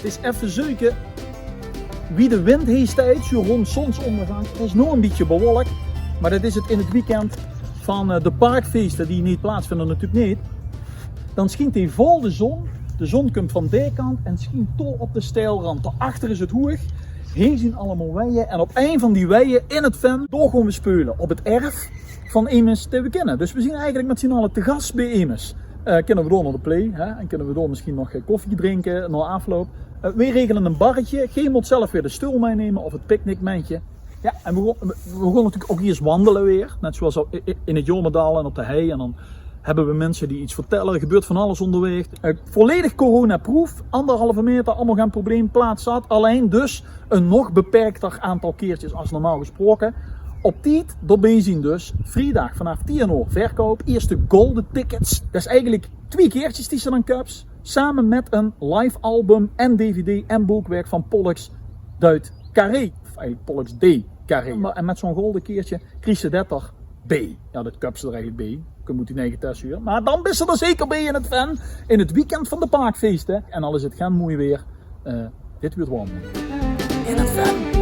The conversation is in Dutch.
Het is even zoeken wie de wind heeft tijd, zo rond zonsondergang. Het is nog een beetje bewolkt, maar dat is het in het weekend van de parkfeesten die niet plaatsvinden natuurlijk niet. Dan schijnt hij vol de zon. De zon komt van die kant en schijnt toch op de steilrand. Daarachter is het hoeg. Hier zien allemaal weien en op een van die weien in het ven, door gaan we spelen op het erf van Emus die we kennen. Dus we zijn eigenlijk met z'n allen te gast bij Emus. Kunnen we door naar de play hè? En kunnen we door misschien nog koffie drinken na afloop. We regelen een barretje. Geen moet zelf weer de stoel meenemen of het picknickmandje. Ja, en we gaan natuurlijk ook eerst wandelen weer. Net zoals in het Jomerdal en op de hei. En dan hebben we mensen die iets vertellen. Er gebeurt van alles onderweg. Volledig coronaproof. 1,5 meter, allemaal geen probleem. Plaats zat. Alleen dus een nog beperkter aantal keertjes als normaal gesproken. Op tijd, daarbij zien dus vrijdag vanaf 10 uur verkoop. Eerste golden tickets. Dat is eigenlijk 2 keertjes die ze dan cups. Samen met een live album en dvd en boekwerk van Pollux Duit Carré. Of eigenlijk Pollux D Carré. En met zo'n golden keertje krijg je dat er bij. Ja, dat cups er eigenlijk bij. Je moet die 9 testuur. Maar dan ben je er zeker bij in het fan. In het weekend van de parkfeesten. En al is het geen mooi weer. Dit wordt warm. In het fan.